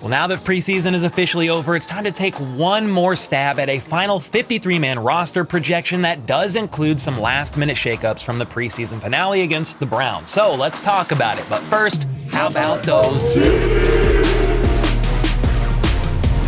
Well, now that preseason is officially over, it's time to take one more stab at a final 53-man roster projection that does include some last-minute shakeups from the preseason finale against the Browns. So let's talk about it. But first, how about those?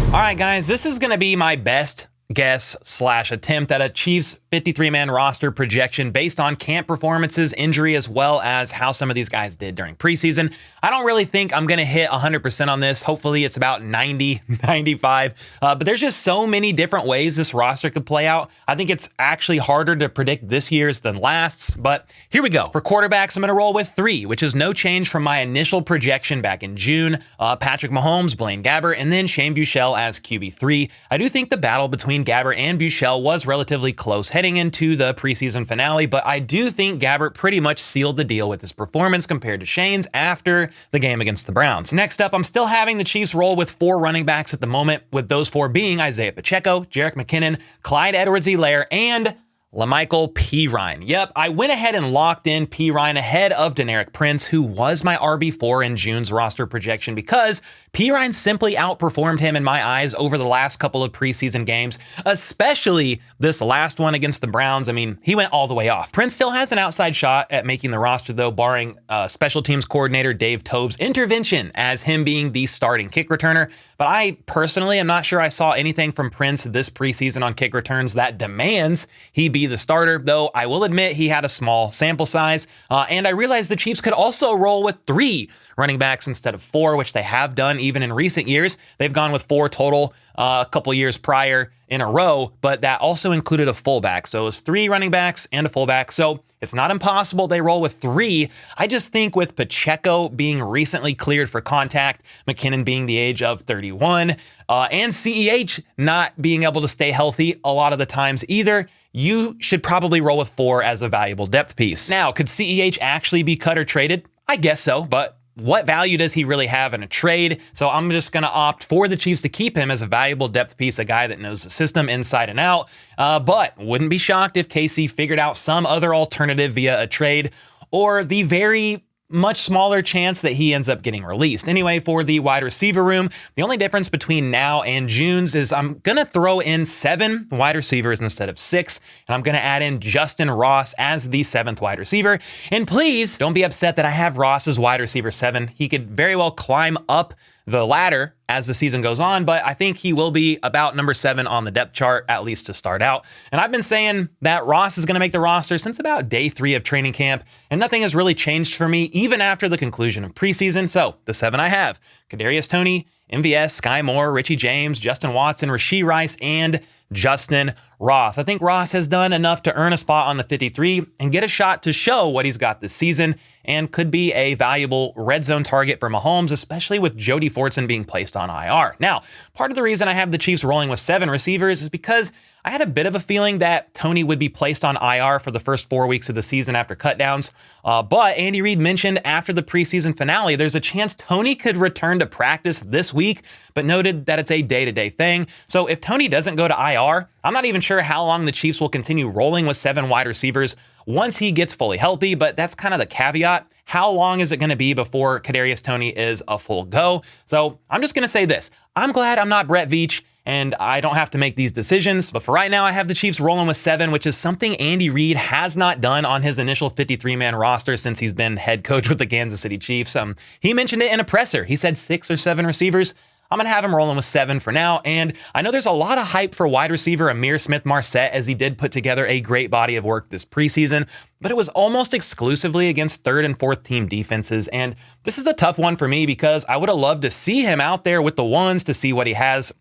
All right, guys, this is going to be my best guess / attempt at a Chiefs 53-man roster projection based on camp performances, injury, as well as how some of these guys did during preseason. I don't really think I'm going to hit 100% on this. Hopefully it's about 90, 95. But there's just so many different ways this roster could play out. I think it's actually harder to predict this year's than last's. But here we go. For quarterbacks, I'm going to roll with 3, which is no change from my initial projection back in June. Patrick Mahomes, Blaine Gabbert, and then Shane Buechele as QB3. I do think the battle between Gabbert and Buechele was relatively close heading into the preseason finale, but I do think Gabbert pretty much sealed the deal with his performance compared to Shane's after the game against the Browns. Next up, I'm still having the Chiefs roll with 4 running backs at the moment, with those 4 being Isaiah Pacheco, Jerick McKinnon, Clyde Edwards-Helaire, and La'Mical Perine. Yep, I went ahead and locked in Perine ahead of Deneric Prince, who was my RB4 in June's roster projection, because Perine simply outperformed him in my eyes over the last couple of preseason games, especially this last one against the Browns. I mean, he went all the way off. Prince still has an outside shot at making the roster, though, barring special teams coordinator Dave Toub's intervention as him being the starting kick returner. But I personally am not sure I saw anything from Prince this preseason on kick returns that demands he be the starter, though I will admit he had a small sample size. And I realized the Chiefs could also roll with 3 running backs instead of 4, which they have done even in recent years. They've gone with 4 total a couple years prior in a row, but that also included a fullback. So it was 3 running backs and a fullback. So it's not impossible they roll with 3. I just think with Pacheco being recently cleared for contact, McKinnon being the age of 31, and CEH not being able to stay healthy a lot of the times either, you should probably roll with 4 as a valuable depth piece. Now, could CEH actually be cut or traded? I guess so, but what value does he really have in a trade? So I'm just going to opt for the Chiefs to keep him as a valuable depth piece, a guy that knows the system inside and out. But wouldn't be shocked if KC figured out some other alternative via a trade, or the very much smaller chance that he ends up getting released. Anyway, for the wide receiver room, the only difference between now and June's is I'm going to throw in 7 wide receivers instead of 6, and I'm going to add in Justin Ross as the 7th wide receiver. And please don't be upset that I have Ross as wide receiver 7. He could very well climb up the ladder as the season goes on, but I think he will be about number 7 on the depth chart, at least to start out. And I've been saying that Ross is going to make the roster since about day 3 of training camp, and nothing has really changed for me even after the conclusion of preseason. So the 7 I have: Kadarius Toney, MVS, Sky Moore, Richie James, Justin Watson, Rashee Rice, and Justin Ross. I think Ross has done enough to earn a spot on the 53 and get a shot to show what he's got this season, and could be a valuable red zone target for Mahomes, especially with Jody Fortson being placed on IR. Now, part of the reason I have the Chiefs rolling with 7 receivers is because I had a bit of a feeling that Toney would be placed on IR for the first 4 weeks of the season after cutdowns. But Andy Reid mentioned after the preseason finale, there's a chance Toney could return to practice this week, but noted that it's a day-to-day thing. So if Toney doesn't go to IR, I'm not even sure how long the Chiefs will continue rolling with 7 wide receivers once he gets fully healthy, but that's kind of the caveat. How long is it going to be before Kadarius Toney is a full go? So I'm just going to say this. I'm glad I'm not Brett Veach, and I don't have to make these decisions. But for right now, I have the Chiefs rolling with 7, which is something Andy Reid has not done on his initial 53-man roster since he's been head coach with the Kansas City Chiefs. He mentioned it in a presser. He said 6 or 7 receivers. I'm going to have him rolling with 7 for now, and I know there's a lot of hype for wide receiver Amir Smith-Marsette, as he did put together a great body of work this preseason, but it was almost exclusively against 3rd and 4th team defenses, and this is a tough one for me because I would have loved to see him out there with the ones to see what he has,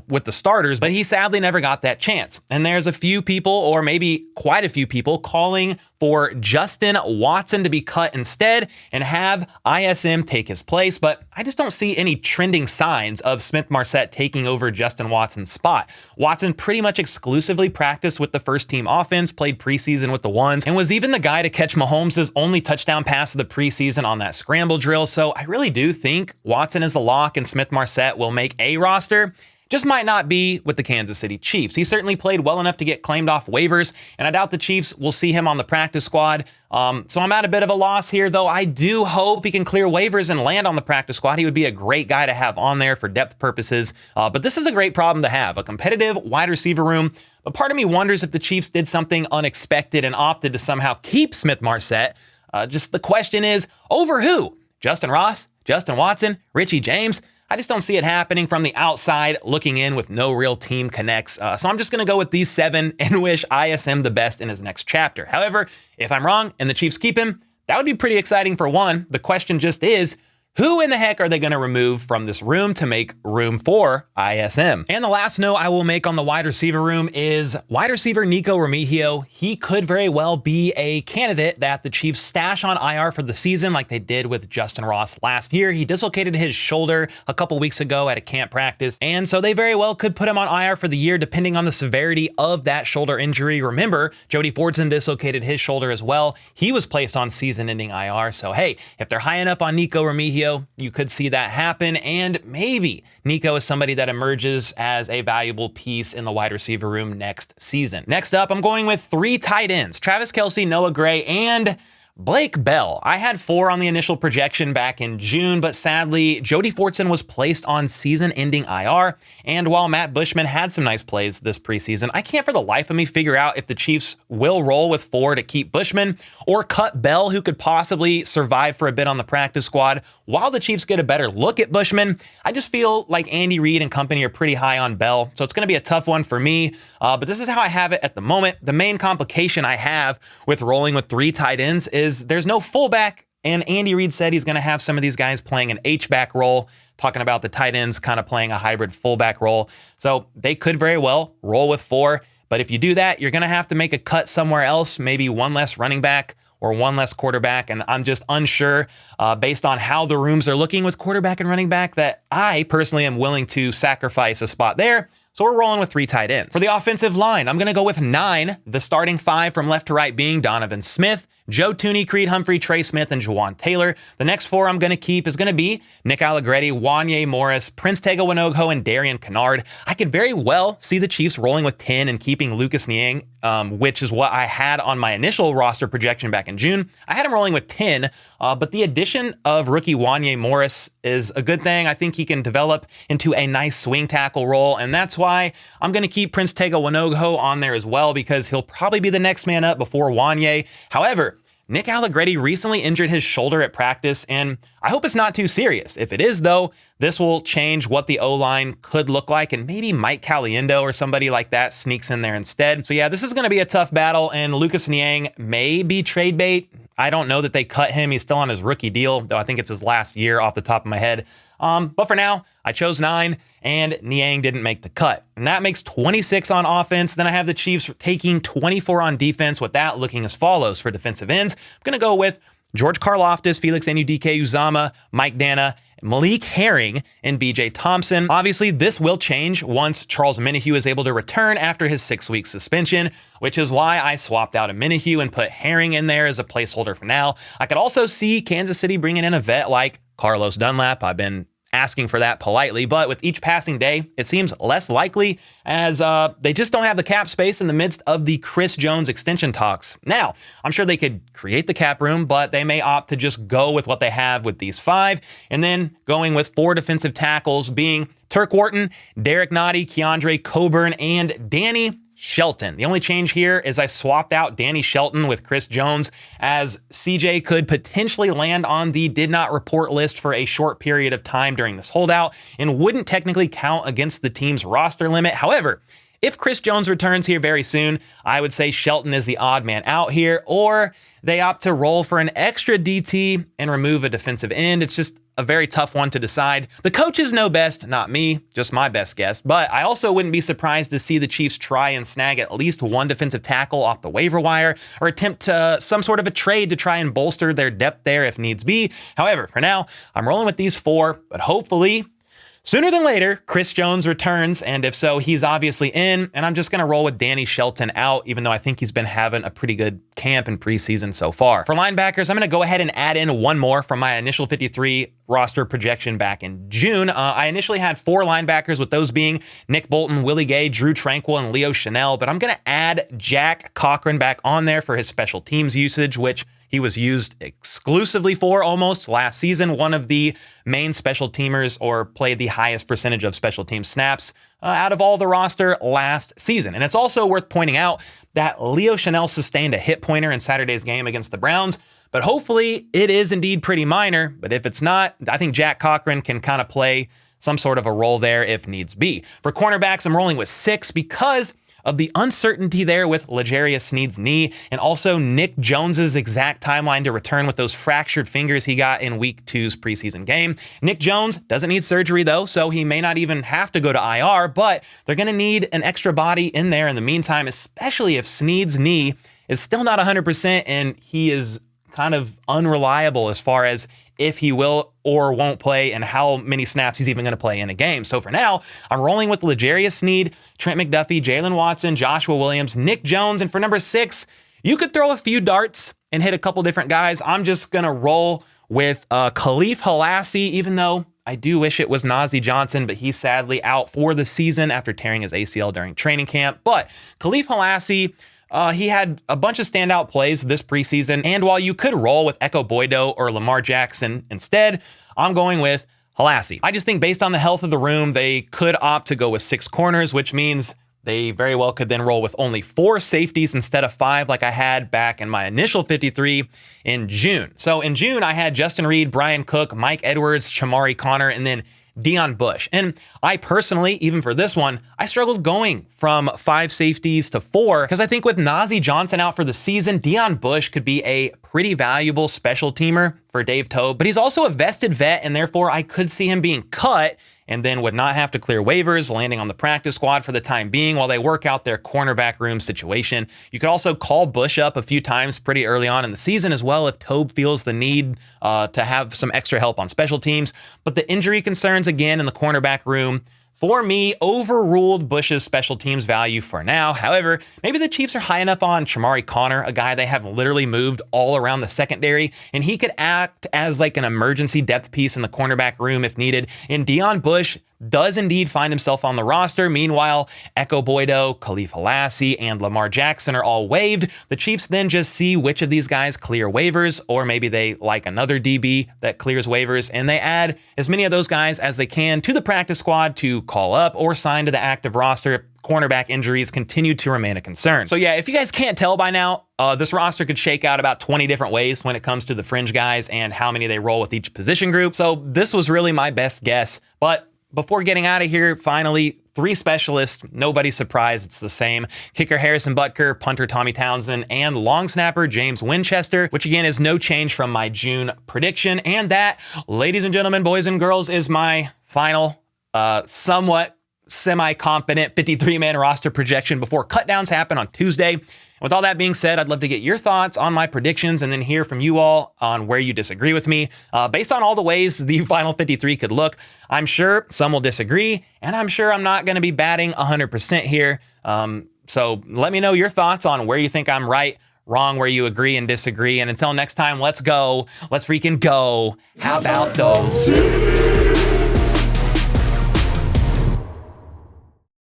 with the starters, but he sadly never got that chance. And there's a few people, or maybe quite a few people, calling for Justin Watson to be cut instead and have ISM take his place, but I just don't see any trending signs of Smith-Marsette taking over Justin Watson's spot. Watson pretty much exclusively practiced with the first team offense, played preseason with the ones, and was even the guy to catch Mahomes' only touchdown pass of the preseason on that scramble drill. So I really do think Watson is the lock and Smith-Marsette will make a roster. just might not be with the Kansas City Chiefs. He certainly played well enough to get claimed off waivers, and I doubt the Chiefs will see him on the practice squad. So I'm at a bit of a loss here, though I do hope he can clear waivers and land on the practice squad. He would be a great guy to have on there for depth purposes. But this is a great problem to have, a competitive wide receiver room. But part of me wonders if the Chiefs did something unexpected and opted to somehow keep Smith-Marsette. Just the question is, over who? Justin Ross? Justin Watson? Richie James? I just don't see it happening from the outside looking in with no real team connects. So I'm just going to go with these 7 and wish ISM the best in his next chapter. However, if I'm wrong and the Chiefs keep him, that would be pretty exciting for one. The question just is, who in the heck are they going to remove from this room to make room for ISM? And the last note I will make on the wide receiver room is wide receiver Nico Remigio. He could very well be a candidate that the Chiefs stash on IR for the season like they did with Justin Ross last year. He dislocated his shoulder a couple weeks ago at a camp practice, and so they very well could put him on IR for the year depending on the severity of that shoulder injury. Remember, Jody Fordson dislocated his shoulder as well. He was placed on season-ending IR, so hey, if they're high enough on Nico Remigio, you could see that happen, and maybe Nico is somebody that emerges as a valuable piece in the wide receiver room next season. Next up, I'm going with 3 tight ends, Travis Kelce, Noah Gray, and Blake Bell. I had 4 on the initial projection back in June, but sadly, Jody Fordson was placed on season-ending IR, and while Matt Bushman had some nice plays this preseason, I can't for the life of me figure out if the Chiefs will roll with 4 to keep Bushman or cut Bell, who could possibly survive for a bit on the practice squad, while the Chiefs get a better look at Bushman. I just feel like Andy Reid and company are pretty high on Bell, so it's going to be a tough one for me, but this is how I have it at the moment. The main complication I have with rolling with 3 tight ends is there's no fullback, and Andy Reid said he's going to have some of these guys playing an H-back role, talking about the tight ends kind of playing a hybrid fullback role. So they could very well roll with 4, but if you do that, you're going to have to make a cut somewhere else, maybe 1 less running back or 1 less quarterback, and I'm just unsure based on how the rooms are looking with quarterback and running back that I personally am willing to sacrifice a spot there. So we're rolling with 3 tight ends. For the offensive line, I'm going to go with 9, the starting 5 from left to right being Donovan Smith, Joe Thuney, Creed Humphrey, Trey Smith, and Jawan Taylor. The next 4 I'm going to keep is going to be Nick Allegretti, Wanye Morris, Prince Tega Wanogho, and Darian Kennard. I could very well see the Chiefs rolling with 10 and keeping Lucas Niang, which is what I had on my initial roster projection back in June. I had him rolling with 10, but the addition of rookie Wanye Morris is a good thing. I think he can develop into a nice swing tackle role, and that's why I'm going to keep Prince Tega Wanogho on there as well, because he'll probably be the next man up before Wanye. However, Nick Allegretti recently injured his shoulder at practice, and I hope it's not too serious. If it is, though, this will change what the O-line could look like, and maybe Mike Caliendo or somebody like that sneaks in there instead. So yeah, this is going to be a tough battle, and Lucas Niang may be trade bait. I don't know that they cut him. He's still on his rookie deal, though I think it's his last year off the top of my head. But for now, I chose 9, and Niang didn't make the cut. And that makes 26 on offense. Then I have the Chiefs taking 24 on defense, with that looking as follows for defensive ends. I'm going to go with George Karlaftis, Felix Anudike-Uzomah, Mike Dana, Malik Herring, and BJ Thompson. Obviously, this will change once Charles Minihue is able to return after his 6-week suspension, which is why I swapped out a Minihue and put Herring in there as a placeholder for now. I could also see Kansas City bringing in a vet like Carlos Dunlap. I've been asking for that politely, but with each passing day, it seems less likely, as they just don't have the cap space in the midst of the Chris Jones extension talks. Now, I'm sure they could create the cap room, but they may opt to just go with what they have with these 5, and then going with 4 defensive tackles being Turk Wharton, Derek Nottie, Keandre Coburn, and Danny Shelton. The only change here is I swapped out Danny Shelton with Chris Jones, as CJ could potentially land on the did not report list for a short period of time during this holdout and wouldn't technically count against the team's roster limit. However, if Chris Jones returns here very soon, I would say Shelton is the odd man out here, or they opt to roll for an extra DT and remove a defensive end. It's just a very tough one to decide. The coaches know best, not me, just my best guess. But I also wouldn't be surprised to see the Chiefs try and snag at least 1 defensive tackle off the waiver wire, or attempt some sort of a trade to try and bolster their depth there if needs be. However, for now, I'm rolling with these 4, but hopefully sooner than later, Chris Jones returns, and if so, he's obviously in, and I'm just going to roll with Danny Shelton out, even though I think he's been having a pretty good camp and preseason so far. For linebackers, I'm going to go ahead and add in one more from my initial 53 roster projection back in June. I initially had 4 linebackers, with those being Nick Bolton, Willie Gay, Drew Tranquil, and Leo Chanel, but I'm going to add Jack Cochran back on there for his special teams usage, which he was used exclusively for almost last season, one of the main special teamers, or played the highest percentage of special team snaps out of all the roster last season. And it's also worth pointing out that Leo Chanel sustained a hit pointer in Saturday's game against the Browns, but hopefully it is indeed pretty minor. But if it's not, I think Jack Cochran can kind of play some sort of a role there if needs be. For cornerbacks, I'm rolling with 6 because of the uncertainty there with L'Jarius Sneed's knee, and also Nick Jones's exact timeline to return with those fractured fingers he got in week 2's preseason game. Nick Jones doesn't need surgery though, so he may not even have to go to IR, but they're going to need an extra body in there in the meantime, especially if Sneed's knee is still not 100% and he is kind of unreliable as far as if he will or won't play and how many snaps he's even going to play in a game. So for now, I'm rolling with L'Jarius Sneed, Trent McDuffie, Jalen Watson, Joshua Williams, Nick Jones, and for number 6, you could throw a few darts and hit a couple different guys. I'm just going to roll with Khalif Halassi, even though I do wish it was Nazeeh Johnson, but he's sadly out for the season after tearing his ACL during training camp. But Khalif Halassi, he had a bunch of standout plays this preseason, and while you could roll with Echo Boydo or Lamar Jackson instead, I'm going with Halassi. I just think based on the health of the room, they could opt to go with 6 corners, which means they very well could then roll with only 4 safeties instead of 5 like I had back in my initial 53 in June. So in June, I had Justin Reed, Brian Cook, Mike Edwards, Chamari Connor, and then Deon Bush. And I personally, even for this one, I struggled going from 5 safeties to 4 because I think with Nazeeh Johnson out for the season, Deon Bush could be a pretty valuable special teamer for Dave Toub, but he's also a vested vet, and therefore I could see him being cut and then would not have to clear waivers, landing on the practice squad for the time being while they work out their cornerback room situation. You could also call Bush up a few times pretty early on in the season as well if Toub feels the need to have some extra help on special teams. But the injury concerns, again, in the cornerback room, for me, overruled Bush's special teams value for now. However, maybe the Chiefs are high enough on Chamari Connor, a guy they have literally moved all around the secondary, and he could act as like an emergency depth piece in the cornerback room if needed. And Deon Bush does indeed find himself on the roster. Meanwhile, Echo Boydo, Khalif Halassi, and Lamar Jackson are all waived. The Chiefs then just see which of these guys clear waivers, or maybe they like another DB that clears waivers, and they add as many of those guys as they can to the practice squad to call up or sign to the active roster if cornerback injuries continue to remain a concern. So yeah, if you guys can't tell by now, this roster could shake out about 20 different ways when it comes to the fringe guys and how many they roll with each position group. So this was really my best guess, but before getting out of here, finally, 3 specialists. Nobody's surprised it's the same. Kicker Harrison Butker, punter Tommy Townsend, and long snapper James Winchester, which again is no change from my June prediction. And that, ladies and gentlemen, boys and girls, is my final, somewhat semi-confident 53-man roster projection before cutdowns happen on Tuesday. With all that being said, I'd love to get your thoughts on my predictions and then hear from you all on where you disagree with me. Based on all the ways the final 53 could look, I'm sure some will disagree, and I'm sure I'm not going to be batting 100% here. So let me know your thoughts on where you think I'm right, wrong, where you agree and disagree. And until next time, let's go. Let's freaking go. How about those?